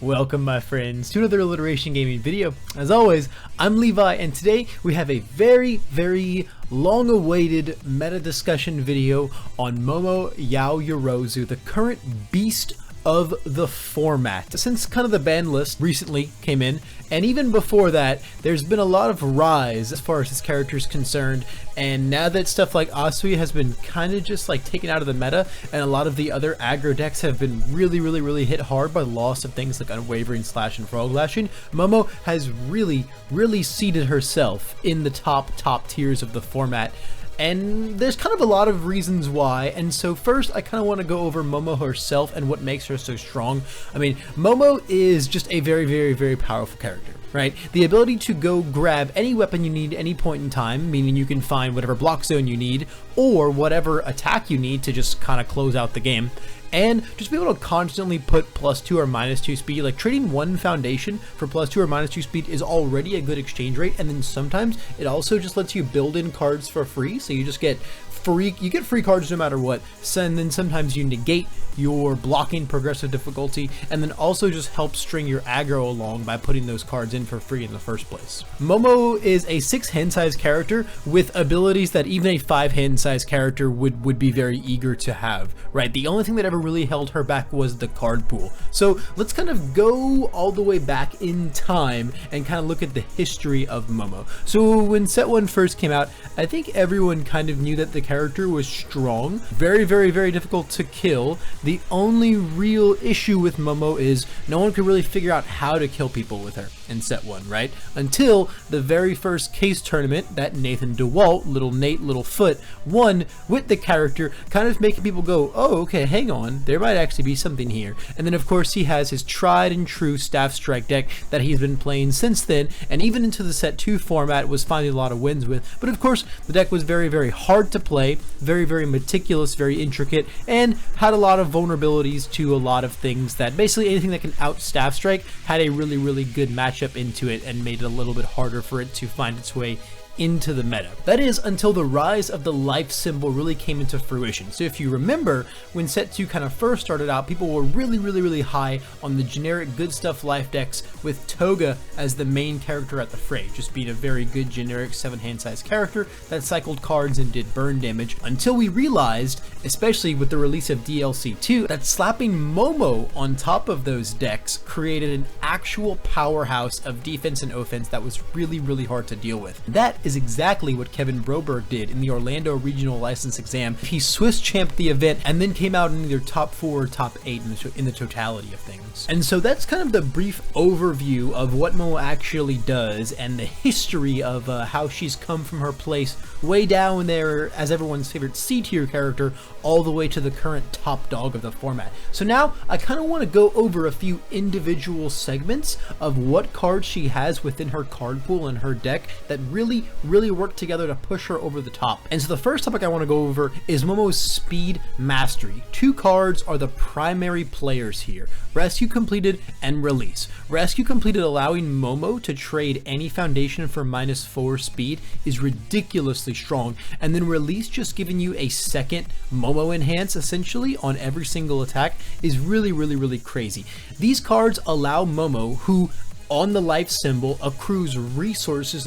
Welcome my friends to another Alliteration gaming video. As always, I'm Levi and today we have a very long awaited meta discussion video on Momo Yaoyorozu, the current beast of the format. Since kind of the ban list recently came in, and even before that, there's been a lot of rise as far as this character is concerned, and now that stuff like Asui has been kind of just like taken out of the meta, and a lot of the other aggro decks have been really hit hard by the loss of things like Unwavering Slash and Frog Lashing, Momo has really seated herself in the top tiers of the format. And there's kind of a lot of reasons why, and so first I kind of want to go over Momo herself and what makes her so strong. I mean, Momo is just a very powerful character, right? The ability to go grab any weapon you need at any point in time, meaning you can find whatever block zone you need or whatever attack you need to just kind of close out the game. And just be able to constantly put +2 or -2 speed. Like trading one foundation for +2 or -2 speed is already a good exchange rate, and then sometimes it also just lets you build in cards for free, so you just get free cards no matter what. And then sometimes you negate your blocking progressive difficulty, and then also just help string your aggro along by putting those cards in for free in the first place. Momo is a 6 hand size character with abilities that even a 5 hand size character would be very eager to have, right? The only thing that ever really held her back was the card pool. So let's kind of go all the way back in time and kind of look at the history of Momo. So when set 1 first came out, I think everyone kind of knew that the character was strong, very difficult to kill. The only real issue with Momo is no one could really figure out how to kill people with her in set 1, right? Until the very first case tournament that Nathan DeWalt, Little Nate Littlefoot, won with the character, kind of making people go, oh, okay, hang on, there might actually be something here. And then of course he has his tried and true Staff Strike deck that he's been playing since then, and even into the set 2 format was finding a lot of wins with. But of course the deck was very hard to play, very meticulous, very intricate, and had a lot of vulnerabilities to a lot of things that basically anything that can out Staff Strike had a really good matchup into it and made it a little bit harder for it to find its way into the meta. That is until the rise of the life symbol really came into fruition. So if you remember, when set 2 kind of first started out, people were really high on the generic good stuff life decks with Toga as the main character at the fray, just being a very good generic 7 hand size character that cycled cards and did burn damage, until we realized, especially with the release of DLC 2, that slapping Momo on top of those decks created an actual powerhouse of defense and offense that was really hard to deal with. That is exactly what Kevin Broberg did in the Orlando Regional License Exam. He Swiss champed the event and then came out in either top 4 or top 8 in the totality of things. And so that's kind of the brief overview of what Momo actually does and the history of how she's come from her place way down there as everyone's favorite C tier character all the way to the current top dog of the format. So now I kind of want to go over a few individual segments of what cards she has within her card pool and her deck that really work together to push her over the top. And so the first topic I want to go over is Momo's speed mastery. 2 cards are the primary players here: Rescue Completed and Release. Rescue Completed, allowing Momo to trade any foundation for -4 speed, is ridiculously strong, and then Release, just giving you a second Momo enhance essentially on every single attack, is really crazy. These cards allow Momo, who on the life symbol accrues resources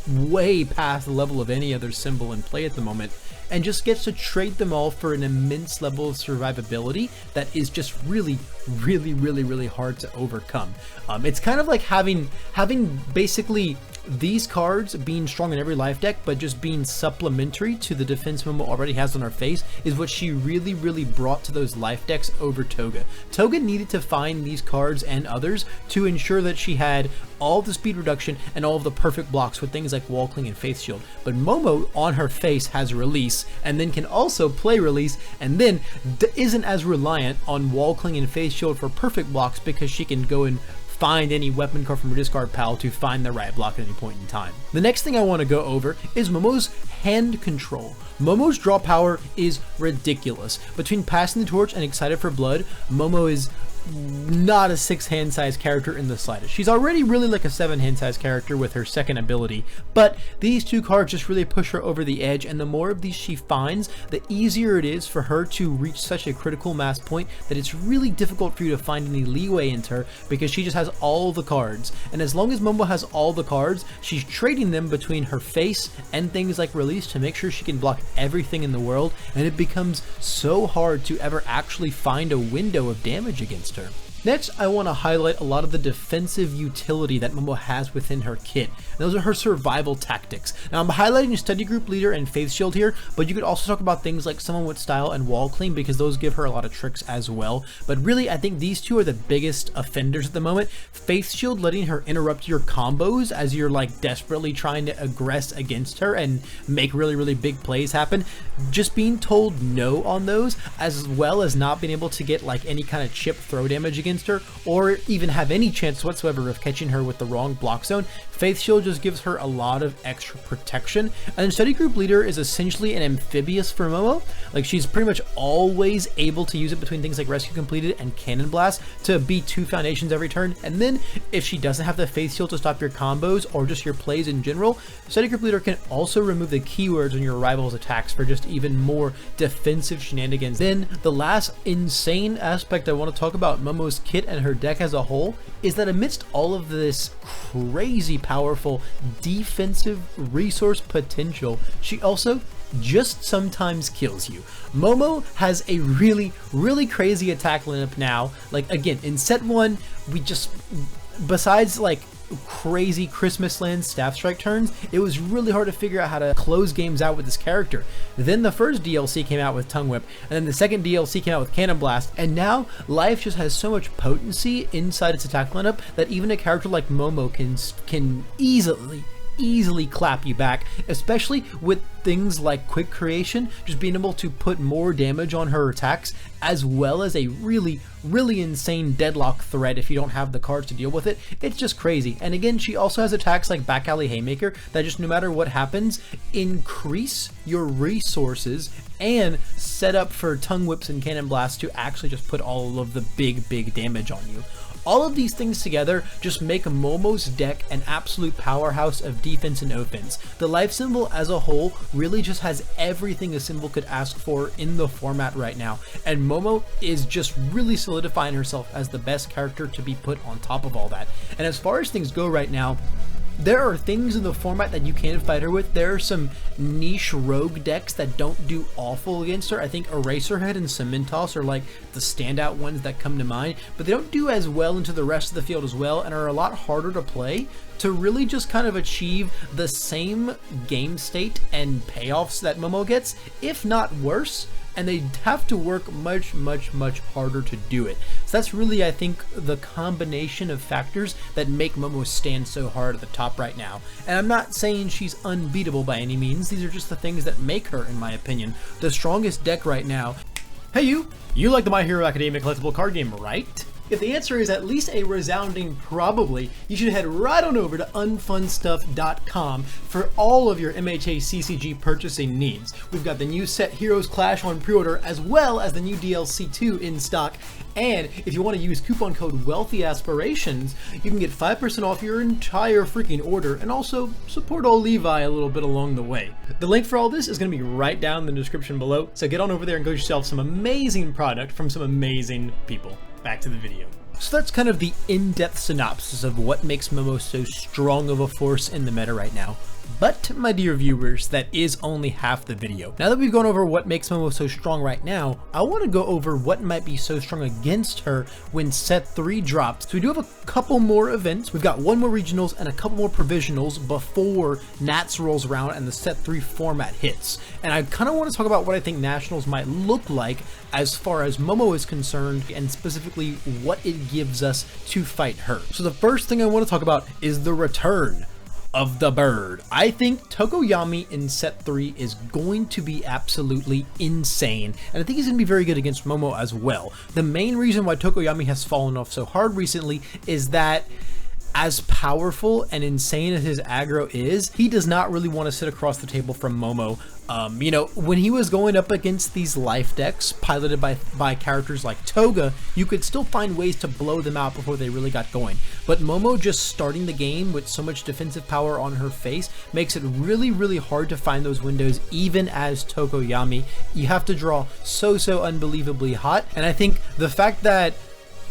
way past the level of any other symbol in play at the moment, and just gets to trade them all for an immense level of survivability that is just really hard to overcome. It's kind of like having basically these cards being strong in every life deck, but just being supplementary to the defense Momo already has on her face, is what she really brought to those life decks over Toga. Toga needed to find these cards and others to ensure that she had all the speed reduction and all of the perfect blocks with things like Wall Cling and Faith Shield. But Momo on her face has Release, and then can also play Release, and then isn't as reliant on Wall Cling and Faith Shield for perfect blocks, because she can go and find any weapon card from her discard pile to find the right block at any point in time. The next thing I want to go over is Momo's hand control. Momo's draw power is ridiculous. Between Passing the Torch and Excited for Blood, Momo is not a 6 hand size character in the slightest. She's already really like a 7 hand size character with her second ability, but these 2 cards just really push her over the edge, and the more of these she finds, the easier it is for her to reach such a critical mass point that it's really difficult for you to find any leeway into her, because she just has all the cards. And as long as Momo has all the cards, she's trading them between her face and things like release to make sure she can block everything in the world, and it becomes so hard to ever actually find a window of damage against her. Next, I want to highlight a lot of the defensive utility that Momo has within her kit. And those are her survival tactics. Now, I'm highlighting Study Group Leader and Faith Shield here, but you could also talk about things like Someone with Style and Wall Clean, because those give her a lot of tricks as well. But really, I think these 2 are the biggest offenders at the moment. Faith Shield, letting her interrupt your combos as you're like desperately trying to aggress against her and make really big plays happen. Just being told no on those, as well as not being able to get like any kind of chip throw damage against her, or even have any chance whatsoever of catching her with the wrong block zone. Faith Shield just gives her a lot of extra protection. And then Study Group Leader is essentially an amphibious for Momo. Like, she's pretty much always able to use it between things like Rescue Completed and Cannon Blast to beat 2 foundations every turn. And then if she doesn't have the Faith Shield to stop your combos or just your plays in general, Study Group Leader can also remove the keywords on your rival's attacks for just even more defensive shenanigans. Then the last insane aspect I want to talk about Momo's kit and her deck as a whole is that amidst all of this crazy powerful defensive resource potential, she also just sometimes kills you. Momo has a really crazy attack lineup now. Like, again, in set 1, we just, besides like crazy Christmas Land Staff Strike turns, it was really hard to figure out how to close games out with this character. Then the first DLC came out with Tongue Whip, and then the second DLC came out with Cannon Blast, and now Life just has so much potency inside its attack lineup that even a character like Momo can easily clap you back, especially with things like Quick Creation, just being able to put more damage on her attacks, as well as a really insane deadlock threat if you don't have the cards to deal with it. It's just crazy. And again, she also has attacks like Back Alley Haymaker that just, no matter what happens, increase your resources and set up for Tongue Whips and Cannon Blasts to actually just put all of the big damage on you. All of these things together just make Momo's deck an absolute powerhouse of defense and offense. The life symbol as a whole really just has everything a symbol could ask for in the format right now, and Momo is just really solidifying herself as the best character to be put on top of all that. And as far as things go right now, there are things in the format that you can fight her with. There are some niche rogue decks that don't do awful against her. I think Eraserhead and Cementos are like the standout ones that come to mind, but they don't do as well into the rest of the field as well, and are a lot harder to play to really just kind of achieve the same game state and payoffs that Momo gets, if not worse. And they have to work much harder to do it. So that's really, I think, the combination of factors that make Momo stand so hard at the top right now. And I'm not saying she's unbeatable by any means. These are just the things that make her, in my opinion, the strongest deck right now. Hey you like the My Hero Academia collectible card game, right? If the answer is at least a resounding probably, you should head right on over to unfunstuff.com for all of your MHA CCG purchasing needs. We've got the new set Heroes Clash on pre-order, as well as the new DLC 2 in stock. And if you want to use coupon code Wealthy Aspirations, you can get 5% off your entire freaking order, and also support old Levi a little bit along the way. The link for all this is going to be right down in the description below, so get on over there and go get yourself some amazing product from some amazing people. Back to the video. So that's kind of the in-depth synopsis of what makes Momo so strong of a force in the meta right now. But, my dear viewers, that is only half the video. Now that we've gone over what makes Momo so strong right now, I want to go over what might be so strong against her when set 3 drops. So we do have a couple more events. We've got one more regionals and a couple more provisionals before Nats rolls around and the set 3 format hits. And I kind of want to talk about what I think Nationals might look like as far as Momo is concerned, and specifically what it gives us to fight her. So the first thing I want to talk about is the return of the bird. I think Tokoyami in set 3 is going to be absolutely insane, and I think he's going to be very good against Momo as well. The main reason why Tokoyami has fallen off so hard recently is that as powerful and insane as his aggro is, he does not really want to sit across the table from Momo. You know, when he was going up against these life decks piloted by characters like Toga, you could still find ways to blow them out before they really got going. But Momo just starting the game with so much defensive power on her face makes it really, really hard to find those windows, even as Tokoyami. You have to draw so unbelievably hot, and I think the fact that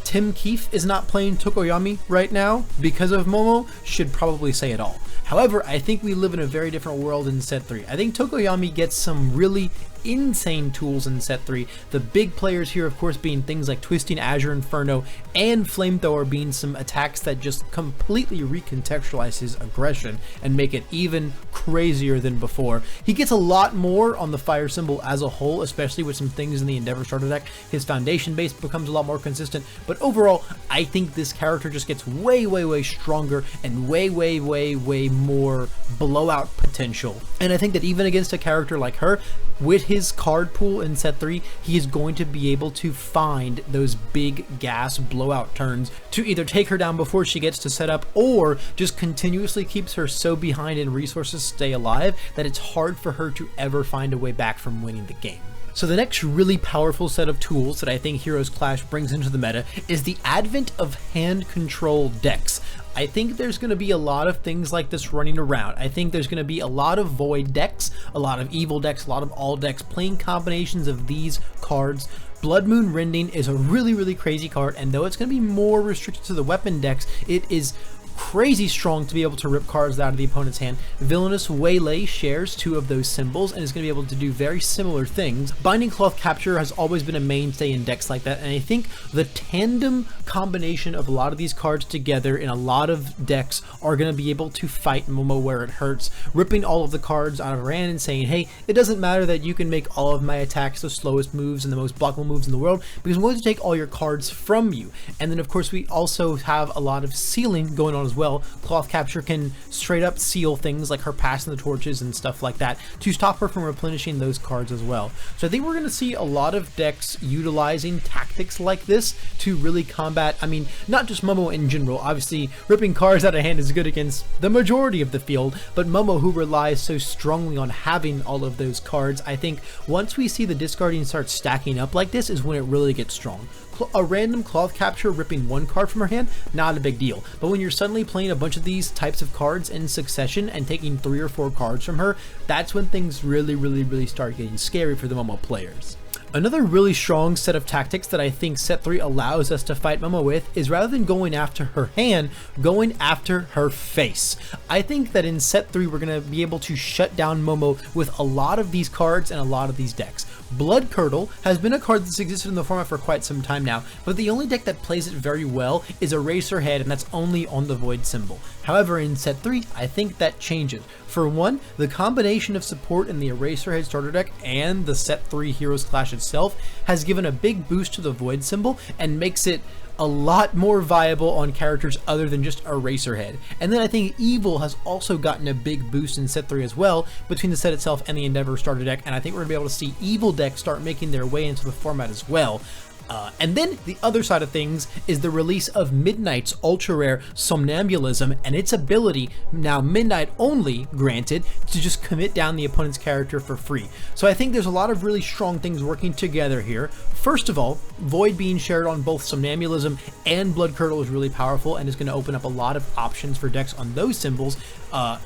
Tim Keefe is not playing Tokoyami right now because of Momo should probably say it all. However, I think we live in a very different world in set 3. I think Tokoyami gets some really insane tools in set 3. The big players here, of course, being things like Twisting Azure Inferno and Flamethrower, being some attacks that just completely recontextualize his aggression and make it even crazier than before. He gets a lot more on the fire symbol as a whole, especially with some things in the Endeavor starter deck. His foundation base becomes a lot more consistent, but overall, I think this character just gets way stronger and way more blowout potential. And I think that even against a character like her, with his card pool in set 3, he is going to be able to find those big gas blowout turns to either take her down before she gets to set up, or just continuously keeps her so behind in resources to stay alive that it's hard for her to ever find a way back from winning the game. So the next really powerful set of tools that I think Heroes Clash brings into the meta is the advent of hand control decks. I think there's going to be a lot of things like this running around. I think there's going to be a lot of void decks, a lot of evil decks, a lot of all decks playing combinations of these cards. Blood Moon Rending is a really crazy card, and though it's going to be more restricted to the weapon decks, it is crazy strong to be able to rip cards out of the opponent's hand. Villainous Waylay shares 2 of those symbols and is going to be able to do very similar things. Binding Cloth Capture has always been a mainstay in decks like that, and I think the tandem combination of a lot of these cards together in a lot of decks are going to be able to fight Momo where it hurts, ripping all of the cards out of her hand and saying, hey, it doesn't matter that you can make all of my attacks the slowest moves and the most blockable moves in the world, because I'm going to take all your cards from you. And then of course we also have a lot of sealing going on as well. Cloth Capture can straight up seal things like her passing the torches and stuff like that to stop her from replenishing those cards as well. So I think we're going to see a lot of decks utilizing tactics like this to really combat, I mean, not just Momo in general. Obviously, ripping cards out of hand is good against the majority of the field, but Momo, who relies so strongly on having all of those cards, I think once we see the discarding start stacking up like this is when it really gets strong. A random Cloth Capture ripping 1 card from her hand, not a big deal. But when you're suddenly playing a bunch of these types of cards in succession and taking 3 or 4 cards from her, that's when things really start getting scary for the Momo players. Another really strong set of tactics that I think set 3 allows us to fight Momo with is, rather than going after her hand, going after her face. I think that in set 3 we're going to be able to shut down Momo with a lot of these cards and a lot of these decks. Blood Curdle has been a card that's existed in the format for quite some time now, but the only deck that plays it very well is Eraserhead, and that's only on the Void symbol. However, in set 3, I think that changes. For one, the combination of support in the Eraserhead starter deck and the set 3 Heroes Clash itself has given a big boost to the Void symbol and makes it a lot more viable on characters other than just Eraserhead. And then I think Evil has also gotten a big boost in set 3 as well, between the set itself and the Endeavor starter deck, and I think we're going to be able to see Evil decks start making their way into the format as well. And then the other side of things is the release of Midnight's ultra rare Somnambulism and its ability, now Midnight only granted, to just commit down the opponent's character for free. So I think there's a lot of really strong things working together here. First of all, Void being shared on both Somnambulism and Blood Curdle is really powerful and is going to open up a lot of options for decks on those symbols.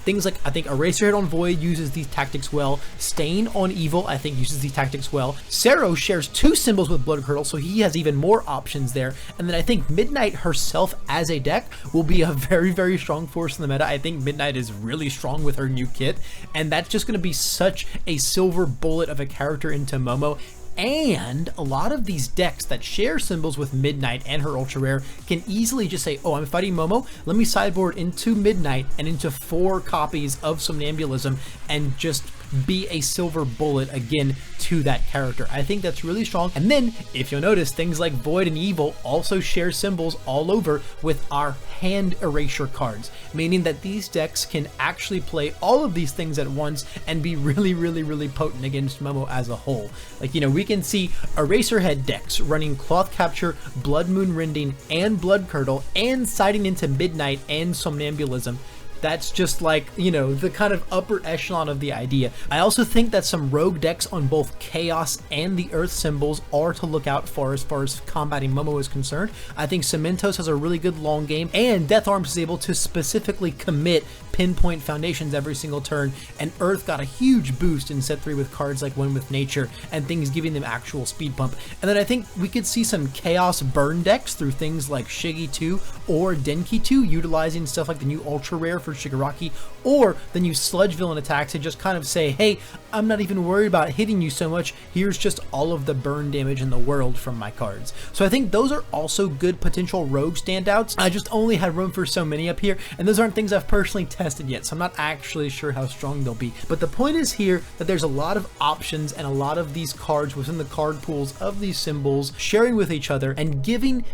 Things like, I think Eraserhead on Void uses these tactics well. Stain on Evil, I think, uses these tactics well. Sero shares 2 symbols with Blood Curdle, so he has even more options there. And then I think Midnight herself as a deck will be a very strong force in the meta. I think Midnight is really strong with her new kit, and that's just going to be such a silver bullet of a character into Momo. And a lot of these decks that share symbols with Midnight and her ultra rare can easily just say, oh, I'm fighting Momo, let me sideboard into Midnight and into 4 copies of Somnambulism and just be a silver bullet again to that character. I think that's really strong. And then if you'll notice, things like Void and Evil also share symbols all over with our hand erasure cards, meaning that these decks can actually play all of these things at once and be really potent against Momo as a whole. Like, you know, we can see Eraserhead decks running Cloth Capture, Blood Moon Rending, and Blood Curdle, and siding into Midnight and Somnambulism. That's just like, you know, the kind of upper echelon of the idea. I also think that some rogue decks on both Chaos and the Earth symbols are to look out for as far as combating Momo is concerned. I think Cementos has a really good long game, and Death Arms is able to specifically commit pinpoint foundations every single turn, and Earth got a huge boost in set 3 with cards like One with Nature and things giving them actual speed bump. And then I think we could see some Chaos burn decks through things like Shigi 2 or Denki 2, utilizing stuff like the new Ultra Rare for Shigaraki, or the new Sludge Villain attack to just kind of say, hey, I'm not even worried about hitting you so much, here's just all of the burn damage in the world from my cards. So I think those are also good potential rogue standouts. I just only had room for so many up here, and those aren't things I've personally tested yet, so I'm not actually sure how strong they'll be. But the point is here that there's a lot of options and a lot of these cards within the card pools of these symbols sharing with each other and giving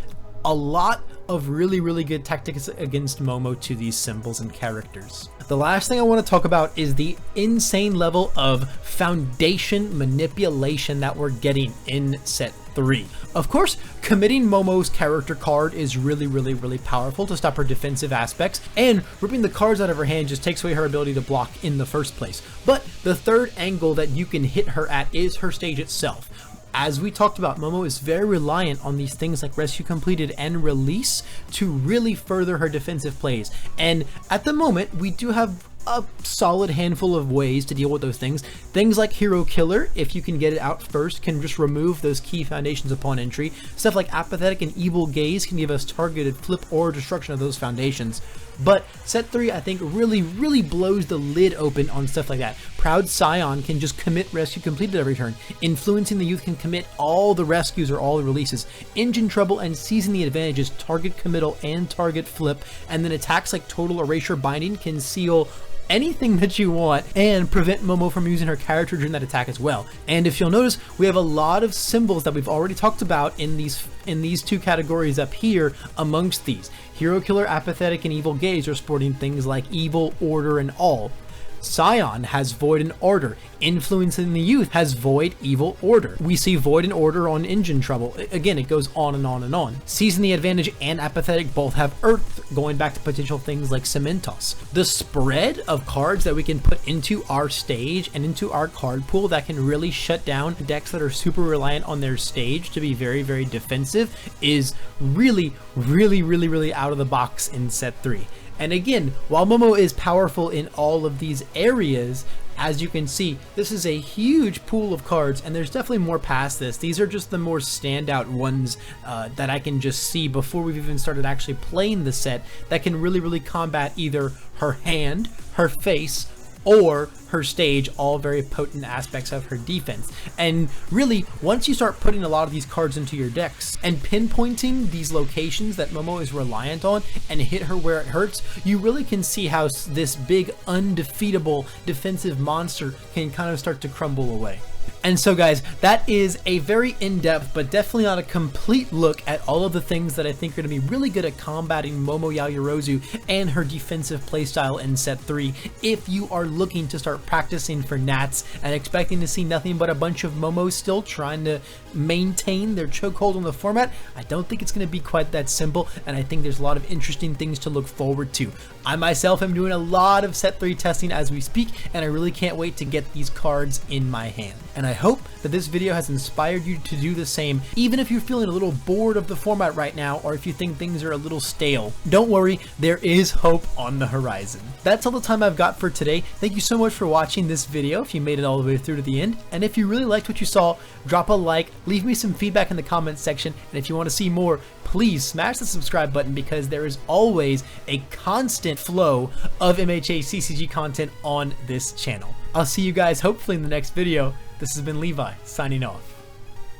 a lot of really good tactics against Momo to these symbols and characters. The last thing I want to talk about is the insane level of foundation manipulation that we're getting in set 3. Of course, committing Momo's character card is really powerful to stop her defensive aspects, and ripping the cards out of her hand just takes away her ability to block in the first place. But the third angle that you can hit her at is her stage itself. As we talked about, Momo is very reliant on these things like Rescue Completed and Release to really further her defensive plays. And at the moment, we do have a solid handful of ways to deal with those things. Things like Hero Killer, if you can get it out first, can just remove those key foundations upon entry. Stuff like Apathetic and Evil Gaze can give us targeted flip or destruction of those foundations. But set 3, I think, really blows the lid open on stuff like that. Proud Scion can just commit Rescue Completed every turn. Influencing the Youth can commit all the rescues or all the releases. Engine Trouble and Seizing the Advantage is target committal and target flip. And then attacks like Total Erasure Binding can seal anything that you want and prevent Momo from using her character during that attack as well. And if you'll notice, we have a lot of symbols that we've already talked about in these two categories up here amongst these. Hero Killer, Apathetic, and Evil Gaze are sporting things like Evil, Order, and All. Scion has Void and Order. Influencing the Youth has Void, Evil, Order. We see Void and Order on Engine Trouble. Again, it goes on and on and on. Seizing the Advantage and Apathetic both have Earth, going back to potential things like Cementos. The spread of cards that we can put into our stage and into our card pool that can really shut down decks that are super reliant on their stage to be very defensive is really out of the box in set 3. And again, while Momo is powerful in all of these areas, as you can see, this is a huge pool of cards, and there's definitely more past this. These are just the more standout ones that I can just see before we've even started actually playing the set that can really combat either her hand, her face, or her stage, all very potent aspects of her defense. And really, once you start putting a lot of these cards into your decks and pinpointing these locations that Momo is reliant on and hit her where it hurts, you really can see how this big undefeatable defensive monster can kind of start to crumble away. And so guys, that is a very in-depth but definitely not a complete look at all of the things that I think are going to be really good at combating Momo Yaoyorozu and her defensive playstyle in set 3. If you are looking to start practicing for Nats and expecting to see nothing but a bunch of Momos still trying to maintain their chokehold on the format, I don't think it's going to be quite that simple, and I think there's a lot of interesting things to look forward to. I myself am doing a lot of set 3 testing as we speak, and I really can't wait to get these cards in my hand. And I hope that this video has inspired you to do the same, even if you're feeling a little bored of the format right now, or if you think things are a little stale. Don't worry, there is hope on the horizon. That's all the time I've got for today. Thank you so much for watching this video, if you made it all the way through to the end. And if you really liked what you saw, drop a like, leave me some feedback in the comments section, and if you want to see more, please smash the subscribe button, because there is always a constant flow of MHA CCG content on this channel. I'll see you guys hopefully in the next video. This has been Levi, signing off.